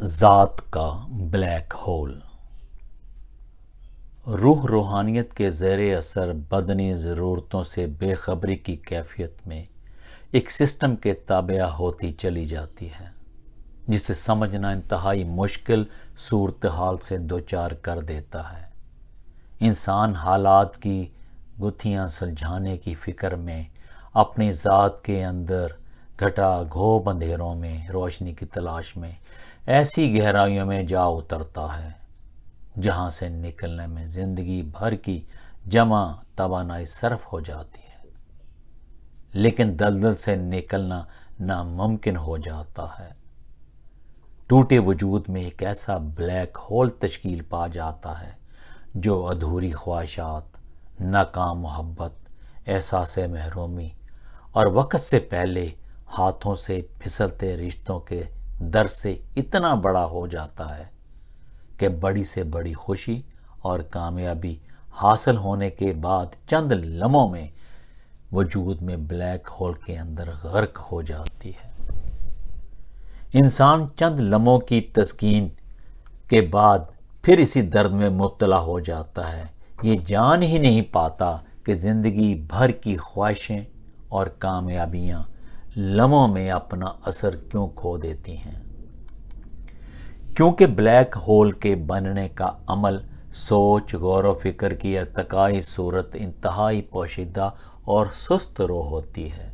ذات کا black hole. روح روحانیت کے زیر اثر بدنی ضرورتوں سے بے خبری کی کیفیت میں ایک سسٹم کے تابع ہوتی چلی جاتی ہے جسے سمجھنا انتہائی مشکل صورتحال سے دوچار کر دیتا ہے۔ انسان حالات کی گتھیاں سلجھانے کی فکر میں اپنی ذات کے اندر گھٹا گھوب اندھیروں میں روشنی کی تلاش میں ایسی گہرائیوں میں جا اترتا ہے جہاں سے نکلنے میں زندگی بھر کی جمع توانائی صرف ہو جاتی ہے، لیکن دلدل سے نکلنا ناممکن ہو جاتا ہے۔ ٹوٹے وجود میں ایک ایسا بلیک ہول تشکیل پا جاتا ہے جو ادھوری خواہشات، ناکام محبت، احساس محرومی اور وقت سے پہلے ہاتھوں سے پھسلتے رشتوں کے در سے اتنا بڑا ہو جاتا ہے کہ بڑی سے بڑی خوشی اور کامیابی حاصل ہونے کے بعد چند لمحوں میں وجود میں بلیک ہول کے اندر غرق ہو جاتی ہے۔ انسان چند لمحوں کی تسکین کے بعد پھر اسی درد میں مبتلا ہو جاتا ہے، یہ جان ہی نہیں پاتا کہ زندگی بھر کی خواہشیں اور کامیابیاں لمحوں میں اپنا اثر کیوں کھو دیتی ہیں۔ کیونکہ بلیک ہول کے بننے کا عمل سوچ غور و فکر کی ارتقائی صورت انتہائی پوشیدہ اور سست رو ہوتی ہے۔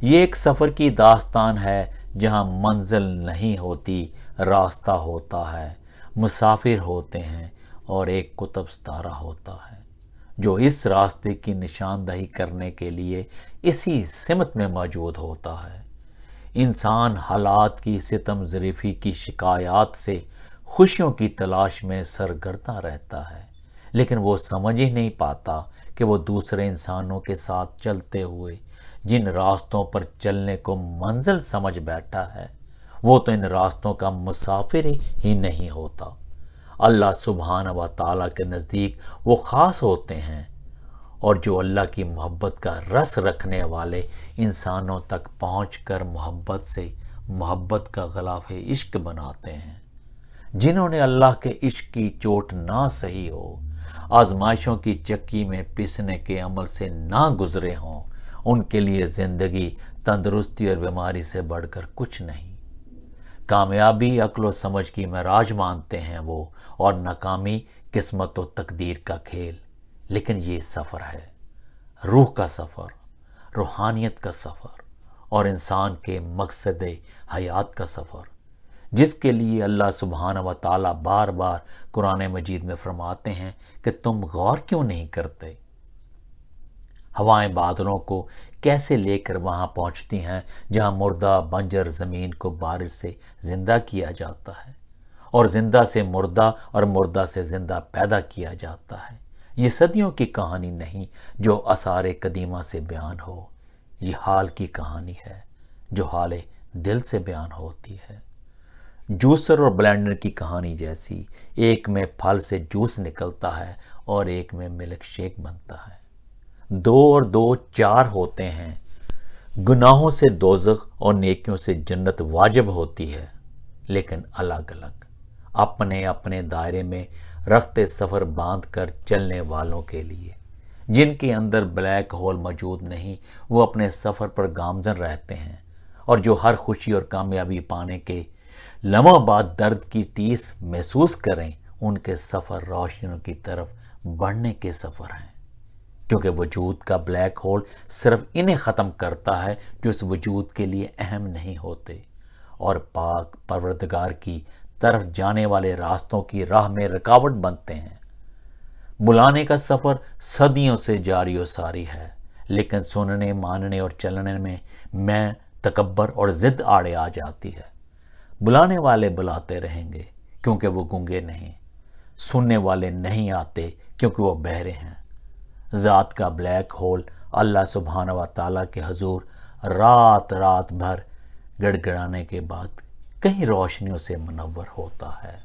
یہ ایک سفر کی داستان ہے جہاں منزل نہیں ہوتی، راستہ ہوتا ہے، مسافر ہوتے ہیں اور ایک قطب ستارہ ہوتا ہے جو اس راستے کی نشاندہی کرنے کے لیے اسی سمت میں موجود ہوتا ہے۔ انسان حالات کی ستم ظریفی کی شکایات سے خوشیوں کی تلاش میں سرگرداں رہتا ہے، لیکن وہ سمجھ ہی نہیں پاتا کہ وہ دوسرے انسانوں کے ساتھ چلتے ہوئے جن راستوں پر چلنے کو منزل سمجھ بیٹھا ہے وہ تو ان راستوں کا مسافر ہی نہیں ہوتا۔ اللہ سبحانہ و تعالیٰ کے نزدیک وہ خاص ہوتے ہیں اور جو اللہ کی محبت کا رس رکھنے والے انسانوں تک پہنچ کر محبت سے محبت کا غلاف عشق بناتے ہیں۔ جنہوں نے اللہ کے عشق کی چوٹ نہ سہی ہو، آزمائشوں کی چکی میں پسنے کے عمل سے نہ گزرے ہوں، ان کے لیے زندگی تندرستی اور بیماری سے بڑھ کر کچھ نہیں۔ کامیابی عقل و سمجھ کی معراج مانتے ہیں وہ، اور ناکامی قسمت و تقدیر کا کھیل۔ لیکن یہ سفر ہے، روح کا سفر، روحانیت کا سفر اور انسان کے مقصد حیات کا سفر، جس کے لیے اللہ سبحانہ و تعالیٰ بار بار قرآن مجید میں فرماتے ہیں کہ تم غور کیوں نہیں کرتے؟ ہوائیں بادلوں کو کیسے لے کر وہاں پہنچتی ہیں جہاں مردہ بنجر زمین کو بارش سے زندہ کیا جاتا ہے اور زندہ سے مردہ اور مردہ سے زندہ پیدا کیا جاتا ہے۔ یہ صدیوں کی کہانی نہیں جو آثار قدیمہ سے بیان ہو، یہ حال کی کہانی ہے جو حال دل سے بیان ہوتی ہے۔ جوسر اور بلینڈر کی کہانی جیسی، ایک میں پھل سے جوس نکلتا ہے اور ایک میں ملک شیک بنتا ہے۔ دو اور دو چار ہوتے ہیں۔ گناہوں سے دوزخ اور نیکیوں سے جنت واجب ہوتی ہے، لیکن الگ الگ، اپنے اپنے دائرے میں رخت سفر باندھ کر چلنے والوں کے لیے۔ جن کے اندر بلیک ہول موجود نہیں وہ اپنے سفر پر گامزن رہتے ہیں، اور جو ہر خوشی اور کامیابی پانے کے لمحوں بعد درد کی ٹیس محسوس کریں، ان کے سفر روشنیوں کی طرف بڑھنے کے سفر ہیں، کیونکہ وجود کا بلیک ہول صرف انہیں ختم کرتا ہے جو اس وجود کے لیے اہم نہیں ہوتے اور پاک پروردگار کی طرف جانے والے راستوں کی راہ میں رکاوٹ بنتے ہیں۔ بلانے کا سفر صدیوں سے جاری و ساری ہے، لیکن سننے، ماننے اور چلنے میں تکبر اور ضد آڑے آ جاتی ہے۔ بلانے والے بلاتے رہیں گے کیونکہ وہ گونگے نہیں، سننے والے نہیں آتے کیونکہ وہ بہرے ہیں۔ ذات کا بلیک ہول اللہ سبحانہ و تعالیٰ کے حضور رات بھر گڑگڑانے کے بعد کئی روشنیوں سے منور ہوتا ہے۔